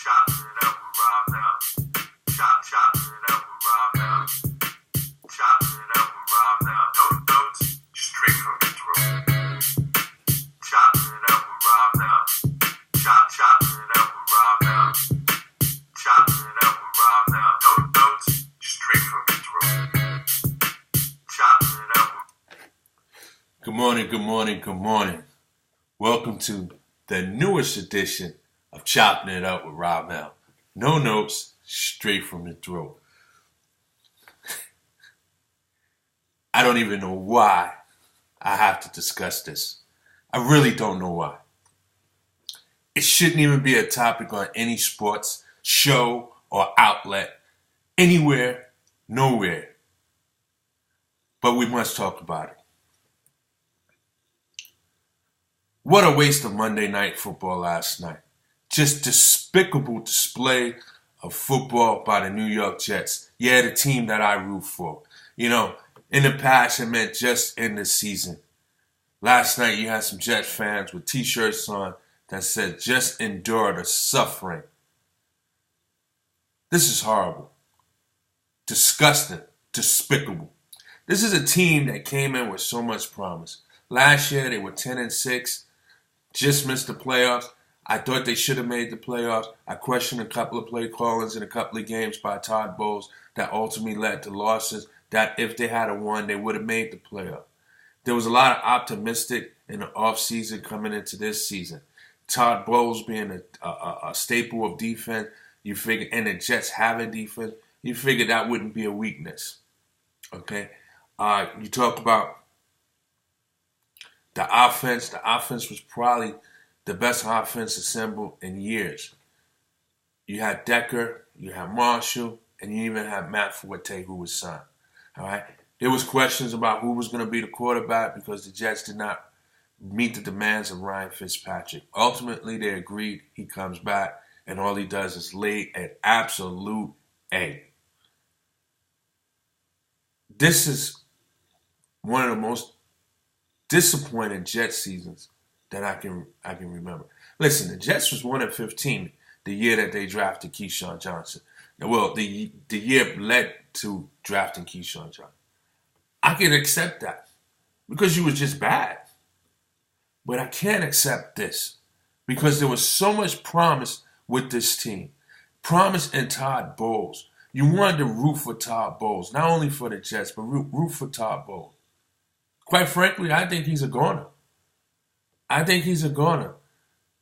Choppin' it up with Ramel. Choppin' it up with Ramel. Choppin' it up with Ramel. No notes, straight from the throat. Choppin' it up with Ramel. Choppin' it up with Ramel. Choppin' it up with Ramel. No notes, straight from the throat. Choppin' it up with... Good morning, good morning, good morning. Welcome to the newest edition of Chopping It Up with Ramel. No notes, straight from the throat. I don't even know why I have to discuss this. I really don't know why. It shouldn't even be a topic on any sports show or outlet, anywhere, nowhere. But we must talk about it. What a waste of Monday Night Football last night. Just despicable display of football by the New York Jets. Yeah, the team that I root for. You know, in the past, it meant just in the season. Last night, you had some Jets fans with t-shirts on that said, just endure the suffering. This is horrible. Disgusting. Despicable. This is a team that came in with so much promise. Last year, they were 10-6. Just missed the playoffs. I thought they should have made the playoffs. I questioned a couple of play callings in a couple of games by Todd Bowles that ultimately led to losses that if they had won, they would have made the playoff. There was a lot of optimistic in the offseason coming into this season. Todd Bowles being a staple of defense, you figure, and the Jets having defense, you figure that wouldn't be a weakness. Okay? You talk about the offense. The offense was probably the best offense assembled in years. You had Decker, you had Marshall, and you even had Matt Forte who was signed. All right. There was questions about who was going to be the quarterback because the Jets did not meet the demands of Ryan Fitzpatrick. Ultimately, they agreed. He comes back, and all he does is lay an absolute egg. This is one of the most disappointing Jets seasons that I can remember. Listen, the Jets was 1-15 the year that they drafted Keyshawn Johnson. Well, the year led to drafting Keyshawn Johnson. I can accept that because you was just bad. But I can't accept this because there was so much promise with this team. Promise in Todd Bowles. You wanted to root for Todd Bowles, not only for the Jets, but root for Todd Bowles. Quite frankly, I think he's a goner.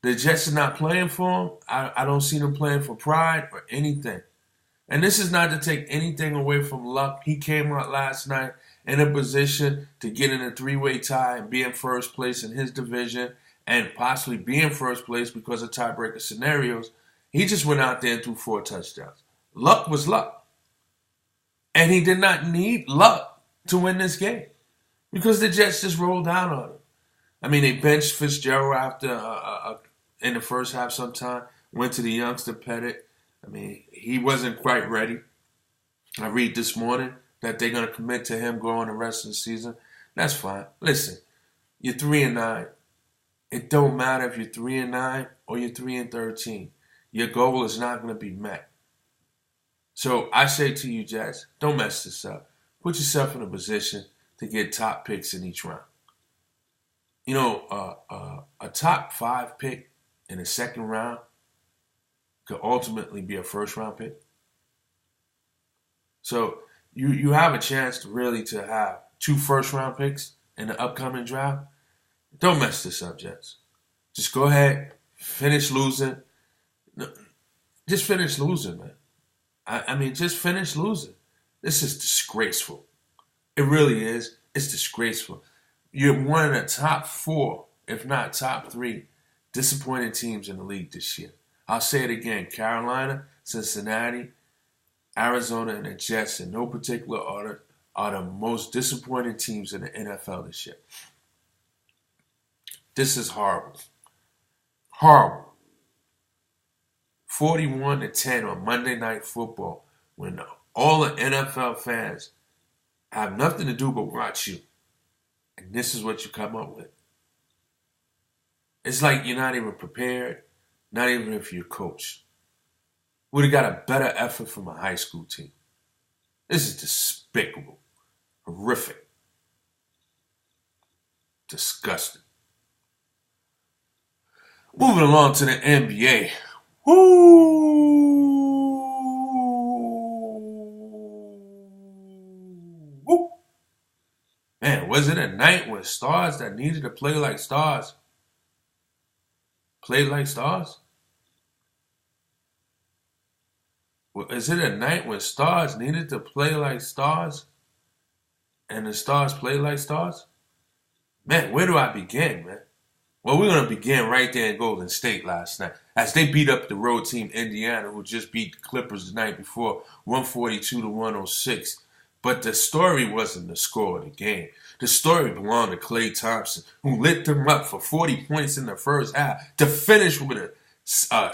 The Jets are not playing for him. I don't see them playing for pride or anything. And this is not to take anything away from Luck. He came out last night in a position to get in a three-way tie and be in first place in his division and possibly be in first place because of tiebreaker scenarios. He just went out there and threw 4 touchdowns. Luck was Luck. And he did not need Luck to win this game because the Jets just rolled down on him. I mean, they benched Fitzgerald after in the first half sometime, went to the youngster Pettit. I mean, he wasn't quite ready. I read this morning that they're going to commit to him going the rest of the season. That's fine. Listen, you're 3-9. It don't matter if you're 3-9 or you're 3-13. Your goal is not going to be met. So I say to you, Jets, don't mess this up. Put yourself in a position to get top picks in each round. You know, a top 5 pick in the second round could ultimately be a first-round pick. So you have a chance to have 2 first-round picks in the upcoming draft. Don't mess this up, Jets. Just go ahead, finish losing. No, just finish losing, man. I mean, just finish losing. This is disgraceful. It really is. It's disgraceful. You're one of the top 4, if not top 3, disappointing teams in the league this year. I'll say it again. Carolina, Cincinnati, Arizona, and the Jets, in no particular order, are the most disappointing teams in the NFL this year. This is horrible. Horrible. 41-10 on Monday Night Football when all the NFL fans have nothing to do but watch you. And this is what you come up with. It's like you're not even prepared, not even if you're coached. would have got a better effort from a high school team. This is despicable, horrific, disgusting. Moving along to the NBA. Woo! Man, was it a night when stars that needed to play like stars played like stars? Is it a night when stars needed to play like stars and the stars played like stars? Man, where do I begin, man? Well, we're going to begin right there in Golden State last night as they beat up the road team Indiana, who just beat the Clippers the night before, 142-106. But the story wasn't the score of the game. The story belonged to Klay Thompson, who lit them up for 40 points in the first half to finish with a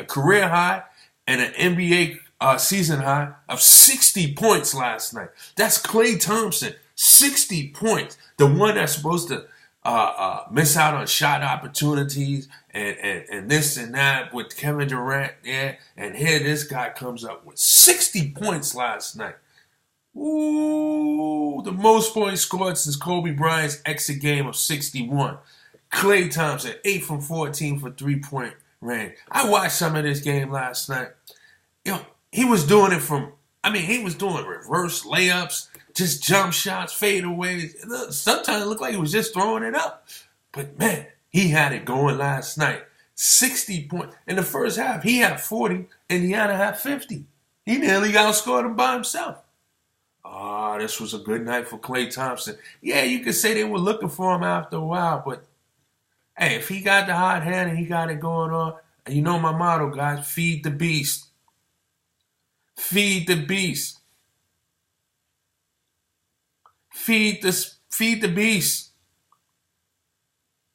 career high and an NBA season high of 60 points last night. That's Klay Thompson, 60 points. The one that's supposed to miss out on shot opportunities and this and that with Kevin Durant there. And here this guy comes up with 60 points last night. Ooh, the most points scored since Kobe Bryant's exit game of 61. Klay Thompson, 8 from 14 for 3-point range. I watched some of this game last night. He was doing he was doing reverse layups, just jump shots, fadeaways. Sometimes it looked like he was just throwing it up. But man, he had it going last night. 60 points. In the first half, he had 40. Indiana had 50. He nearly outscored him by himself. This was a good night for Klay Thompson. Yeah, you could say they were looking for him after a while, but hey, if he got the hot hand and he got it going on, and you know my motto, guys, feed the beast. Feed the beast. Feed the beast.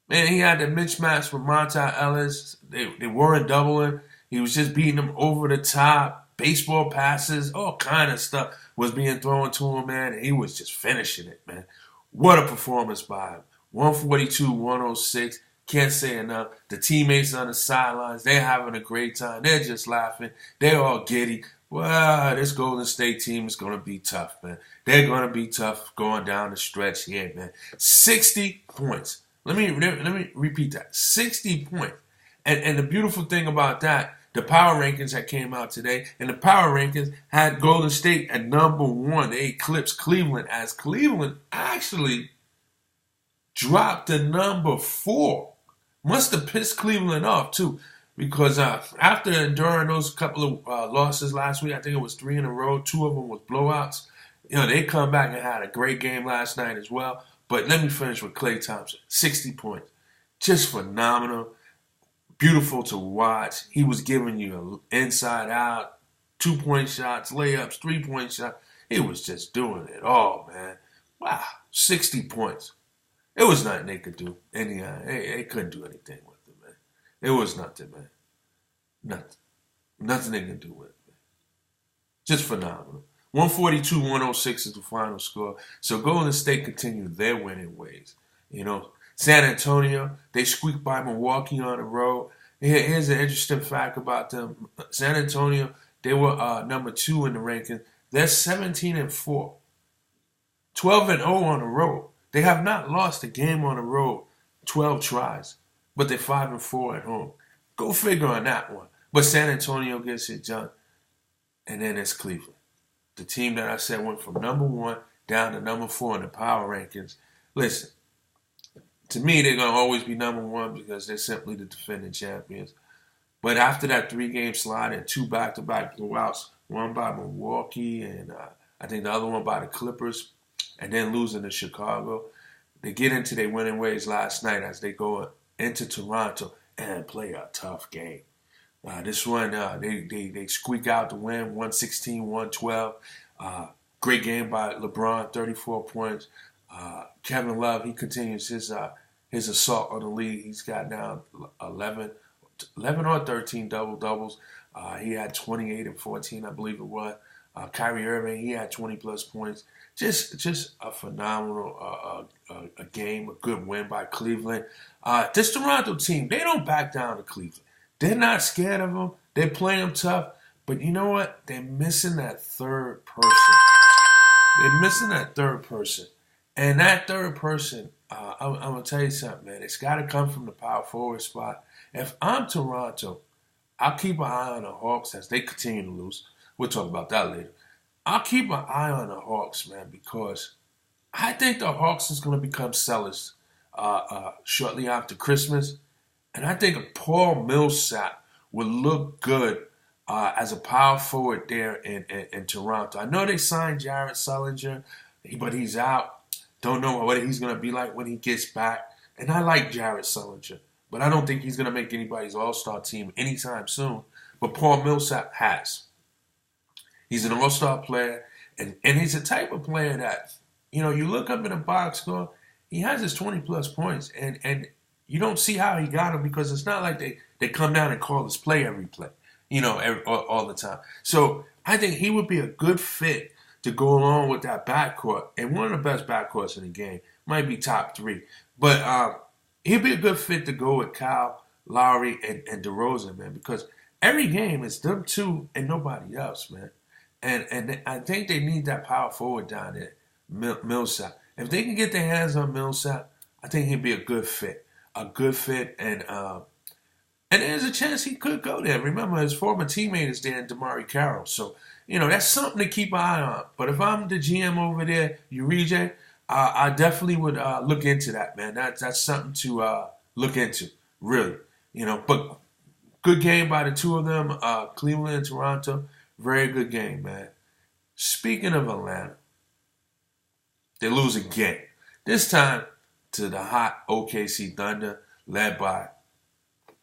Man, he had the mismatch with Monta Ellis. They weren't doubling. He was just beating them over the top. Baseball passes, all kind of stuff was being thrown to him, man. And he was just finishing it, man. What a performance by him. 142-106. Can't say enough. The teammates on the sidelines, they're having a great time. They're just laughing. They're all giddy. Well, this Golden State team is going to be tough, man. They're going to be tough going down the stretch here, man. 60 points. Let me repeat that. 60 points. And the beautiful thing about that, the power rankings that came out today, and the power rankings had Golden State at number 1. They eclipsed Cleveland as Cleveland actually dropped to number 4. Must have pissed Cleveland off, too, because after enduring those couple of losses last week, I think it was 3 in a row, 2 of them was blowouts. They come back and had a great game last night as well. But let me finish with Klay Thompson. 60 points. Just phenomenal. Beautiful to watch. He was giving you inside out, 2-point shots, layups, 3-point shots. He was just doing it all, man. Wow, 60 points. It was nothing they could do. They couldn't do anything with it, man. It was nothing, man. Nothing. Nothing they could do with it, man. Just phenomenal. 142-106 is the final score. So Golden State continued their winning ways. San Antonio, they squeaked by Milwaukee on the road. Here's an interesting fact about them. San Antonio, they were number 2 in the ranking. They're 17-4. 12-0 on the road. They have not lost a game on the road 12 tries, but they're 5-4 at home. Go figure on that one. But San Antonio gets it done. And then it's Cleveland. The team that I said went from number 1 down to number 4 in the power rankings. Listen. To me, they're going to always be number 1 because they're simply the defending champions. But after that 3-game slide and 2 back-to-back blowouts, one by Milwaukee and I think the other one by the Clippers, and then losing to Chicago, they get into their winning ways last night as they go into Toronto and play a tough game. This one, they squeak out the win, 116-112. Great game by LeBron, 34 points. Kevin Love, he continues his assault on the league. He's got now 11 or 13 double-doubles. He had 28 and 14, I believe it was. Kyrie Irving, he had 20-plus points. Just a phenomenal a game, a good win by Cleveland. This Toronto team, they don't back down to Cleveland. They're not scared of them. They play him tough, but you know what? They're missing that third person. They're missing that third person. And that third person, I'm going to tell you something, man. It's got to come from the power forward spot. If I'm Toronto, I'll keep an eye on the Hawks as they continue to lose. We'll talk about that later. I'll keep an eye on the Hawks, man, because I think the Hawks is going to become sellers shortly after Christmas. And I think a Paul Millsap would look good as a power forward there in Toronto. I know they signed Jared Sullinger, but he's out. Don't know what he's going to be like when he gets back. And I like Jared Sullinger, but I don't think he's going to make anybody's all-star team anytime soon. But Paul Millsap has. He's an all-star player, and he's the type of player that, you know, you look up in the box score, he has his 20-plus points, and you don't see how he got them because it's not like they come down and call his play every play, you know, all the time. So I think he would be a good fit to go along with that backcourt, and one of the best backcourts in the game. Might be top 3. But he'd be a good fit to go with Kyle, Lowry, and DeRozan, man, because every game is them two and nobody else, man. And I think they need that power forward down there, Millsap. If they can get their hands on Millsap, I think he'd be a good fit. And there's a chance he could go there. Remember, his former teammate is there in DeMarre Carroll. So, you know, that's something to keep an eye on. But if I'm the GM over there, Urige, I definitely would look into that, man. That's something to look into, really. You know, but good game by the two of them, Cleveland and Toronto. Very good game, man. Speaking of Atlanta, they lose again. This time to the hot OKC Thunder, led by,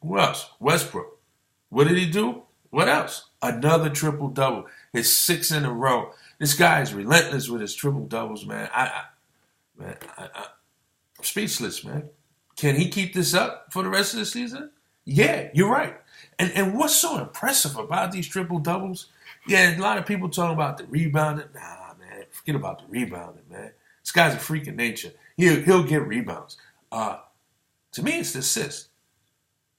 who else? Westbrook. What did he do? What else? Another triple-double. His 6 in a row. This guy is relentless with his triple-doubles, man. I'm speechless, man. Can he keep this up for the rest of the season? Yeah, you're right. And what's so impressive about these triple-doubles? Yeah, a lot of people talking about the rebounding. Nah, man, forget about the rebounding, man. This guy's a freak of nature. He'll get rebounds. To me, it's the assist.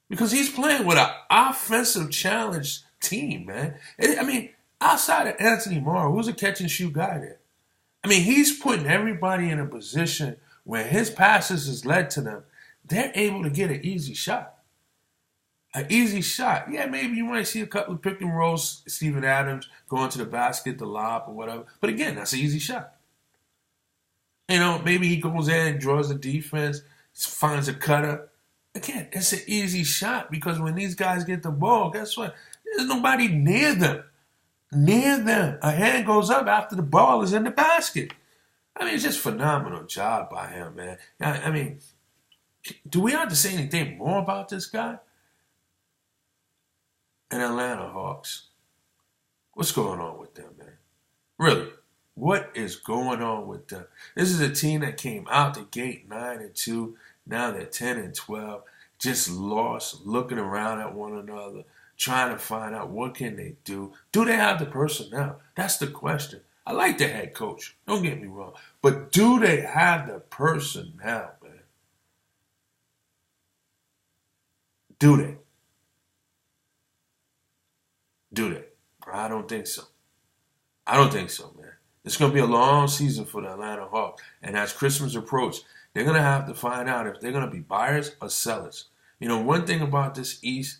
Because he's playing with an offensive challenge team, man. I mean, outside of Anthony Morrow, who's a catch-and-shoot guy there? I mean, he's putting everybody in a position where his passes has led to them. They're able to get an easy shot. An easy shot. Yeah, maybe you might see a couple of pick and rolls, Steven Adams going to the basket, the lob, or whatever. But again, that's an easy shot. You know, maybe he goes in, draws the defense, finds a cutter. Again, it's an easy shot because when these guys get the ball, guess what? There's nobody near them. Near them. A hand goes up after the ball is in the basket. I mean, it's just a phenomenal job by him, man. I mean, do we have to say anything more about this guy? And Atlanta Hawks. What's going on with them, man? Really, what is going on with them? This is a team that came out the gate 9-2. Now they're 10-12. Just lost, looking around at one another, trying to find out what can they do. Do they have the personnel? That's the question. I like the head coach. Don't get me wrong. But do they have the personnel, man? Do they? Do they? I don't think so. I don't think so, man. It's going to be a long season for the Atlanta Hawks. And as Christmas approaches, they're going to have to find out if they're going to be buyers or sellers. You know, one thing about this East,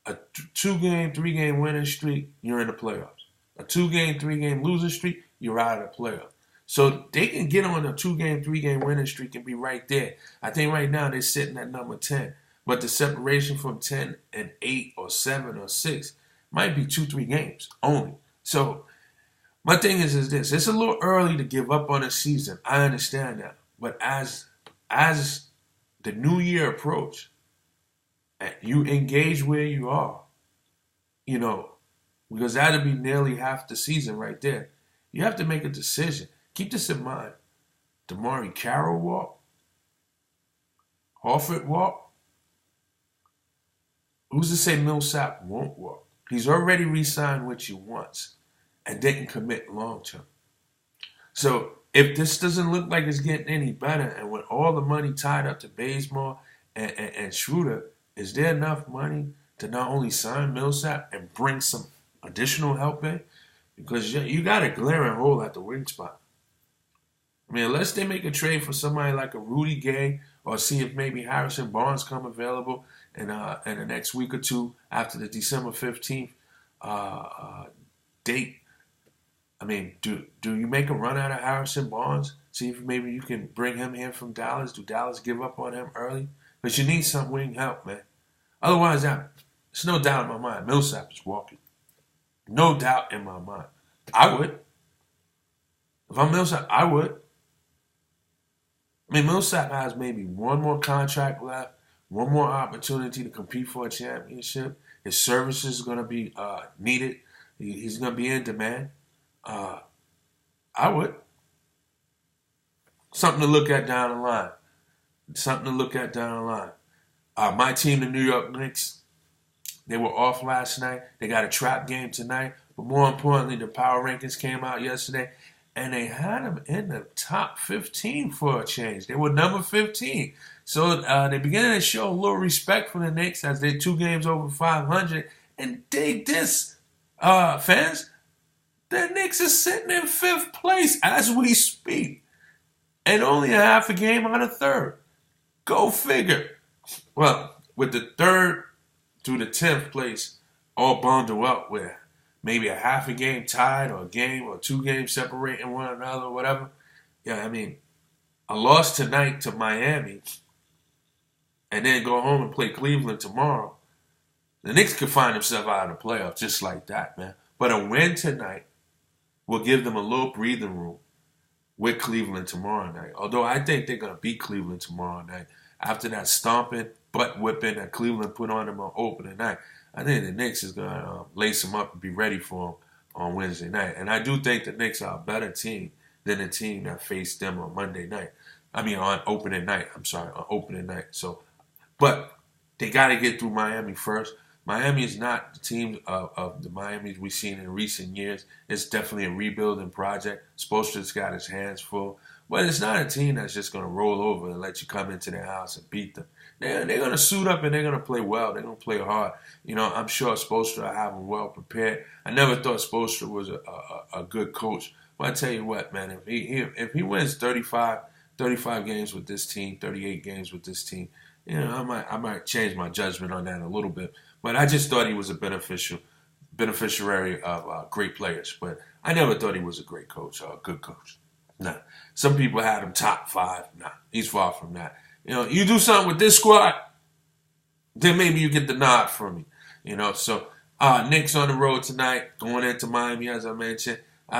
a 2-game, 3-game winning streak, you're in the playoffs. A 2-game, 3-game losing streak, you're out of the playoffs. So they can get on a 2-game, 3-game winning streak and be right there. I think right now they're sitting at number 10. But the separation from 10 and 8 or 7 or 6 might be 2-3 games only. So my thing is this. It's a little early to give up on a season. I understand that. But as the new year approach, and you engage where you are, you know, because that'll be nearly half the season right there. You have to make a decision. Keep this in mind. DeMarre Carroll walk? Horford walk? Who's to say Millsap won't walk? He's already re-signed with you once and didn't commit long-term. So if this doesn't look like it's getting any better, and with all the money tied up to Bazemore and Schroeder, is there enough money to not only sign Millsap and bring some additional help in, because you got a glaring hole at the wing spot. I mean, unless they make a trade for somebody like a Rudy Gay, or see if maybe Harrison Barnes come available in the next week or two after the December 15th date. I mean, do you make a run out of Harrison Barnes? See if maybe you can bring him in from Dallas. Do Dallas give up on him early? But you need some wing help, man. Otherwise, there's no doubt in my mind. Millsap is walking. No doubt in my mind. I would. If I'm Millsap, I would. I mean, Millsap has maybe one more contract left, one more opportunity to compete for a championship. His services are going to be needed. He's going to be in demand. I would. Something to look at down the line. My team, the New York Knicks, they were off last night. They got a trap game tonight. But more importantly, the power rankings came out yesterday, and they had them in the top 15 for a change. They were number 15. So they're beginning to show a little respect for the Knicks as they're 2 games over 500. And dig this, fans. The Knicks are sitting in 5th place as we speak. And only a half a game out of 3rd. Go figure. Well, with the 3rd through the 10th place all bundled up with maybe a half a game tied or a game or 2 games separating one another or whatever. Yeah, I mean, a loss tonight to Miami and then go home and play Cleveland tomorrow. The Knicks could find themselves out of the playoffs just like that, man. But a win tonight will give them a little breathing room with Cleveland tomorrow night. Although I think they're going to beat Cleveland tomorrow night. After that stomping, butt whipping that Cleveland put on them on opening night, I think the Knicks is going to lace them up and be ready for them on Wednesday night. And I do think the Knicks are a better team than the team that faced them on Monday night. I mean, on opening night. On opening night. So, but they got to get through Miami first. Miami is not the team of the Miamis we've seen in recent years. It's definitely a rebuilding project. Spoelstra's got his hands full. But it's not a team that's just going to roll over and let you come into their house and beat them. They're going to suit up and they're going to play well. They're going to play hard. You know, I'm sure Spoelstra will have them well prepared. I never thought Spoelstra was a good coach. But I tell you what, man, if he wins 35 games with this team, 38 games with this team, you know, I might change my judgment on that a little bit. But I just thought he was a beneficiary of great players. But I never thought he was a great coach or a good coach. Nah. Some people had him top 5. Nah, he's far from that. You know, you do something with this squad, then maybe you get the nod from me. You know, so Knicks on the road tonight, going into Miami, as I mentioned.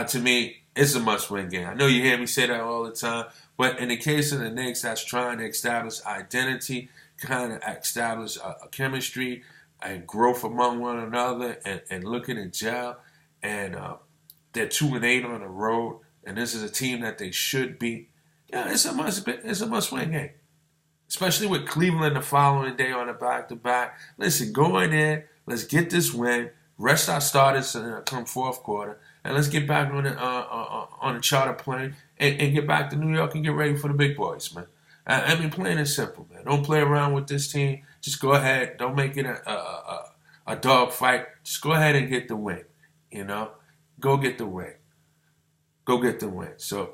To me, it's a must-win game. I know you hear me say that all the time, but in the case of the Knicks, that's trying to establish identity, kind of establish a chemistry and growth among one another and looking at gel. And they're 2-8 on the road. And this is a team that they should beat. Yeah, it's a must-win game. Especially with Cleveland the following day on a back-to-back. Listen, go in there, let's get this win, rest our starters come 4th quarter, and let's get back on the charter plane and get back to New York and get ready for the big boys, man. I mean, plain and simple, man. Don't play around with this team. Just go ahead. Don't make it a dog fight. Just go ahead and get the win, you know. Go get the win. Go get the win. So,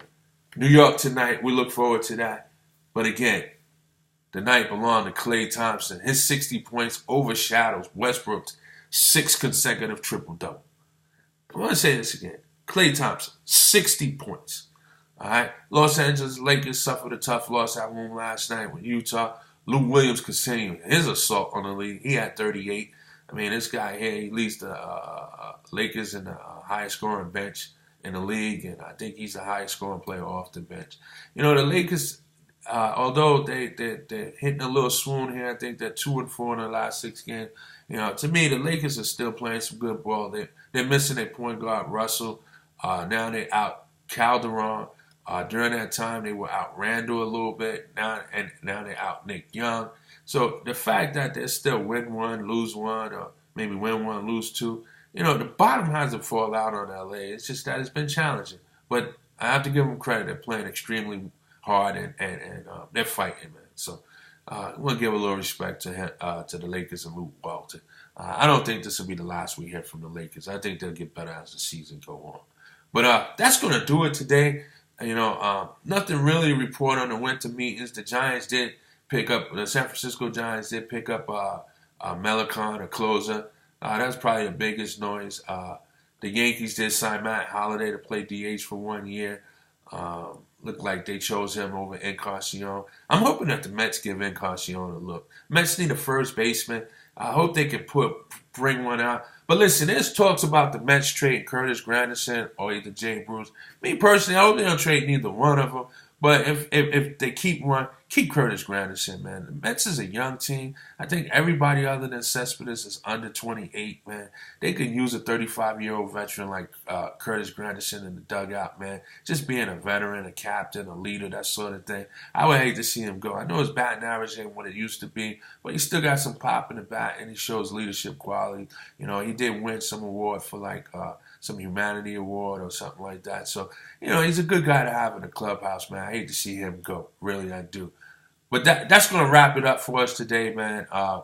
New York tonight, we look forward to that. But again, the night belonged to Klay Thompson. His 60 points overshadows Westbrook's 6 consecutive triple-double. I want to say this again. Klay Thompson, 60 points. All right? Los Angeles Lakers suffered a tough loss at home last night with Utah. Lou Williams continued his assault on the league. He had 38. I mean, this guy here, he leads the Lakers in the highest scoring bench in the league, and I think he's the highest scoring player off the bench. You know, the Lakers, although they're hitting a little swoon here, I think they're 2-4 in the last 6 games. You know, to me, the Lakers are still playing some good ball. They're missing their point guard, Russell. Now they out Calderon. During that time, they were out Randall a little bit. Now they out Nick Young. So the fact that they're still win 1, lose 1, or maybe win 1, lose 2, you know, the bottom hasn't fallen out on LA. It's just that it's been challenging. But I have to give them credit. They're playing extremely hard and they're fighting, man. So I want to give a little respect to the Lakers and Luke Walton. I don't think this will be the last we hear from the Lakers. I think they'll get better as the season go on. But that's going to do it today. Nothing really to report on the winter meetings. The Giants did pick up, the San Francisco Giants did pick up Melicon, a closer. That's probably the biggest noise. The Yankees did sign Matt Holliday to play DH for 1 year. Looked like they chose him over Encarnacion. I'm hoping that the Mets give Encarnacion a look. Mets need a first baseman. I hope they can bring one out. But listen, there's talks about the Mets trading Curtis Granderson or either Jay Bruce. Me personally, I hope they don't trade neither one of them. But if they keep one, keep Curtis Granderson, man. The Mets is a young team. I think everybody other than Cespedes is under 28, man. They could use a 35-year-old veteran like Curtis Granderson in the dugout, man. Just being a veteran, a captain, a leader, that sort of thing. I would hate to see him go. I know his batting average ain't what it used to be, but he still got some pop in the bat, and he shows leadership quality. He did win some award for like some humanity award or something like that. So, he's a good guy to have in the clubhouse, man. I hate to see him go. Really, I do. But that's going to wrap it up for us today, man. I'm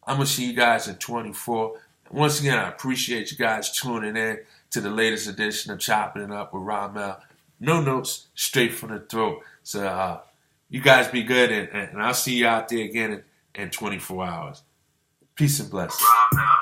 going to see you guys in 24. Once again, I appreciate you guys tuning in to the latest edition of Chopping It Up with Ramel. No notes, straight from the throat. So you guys be good, and I'll see you out there again in 24 hours. Peace and blessings. Ramel.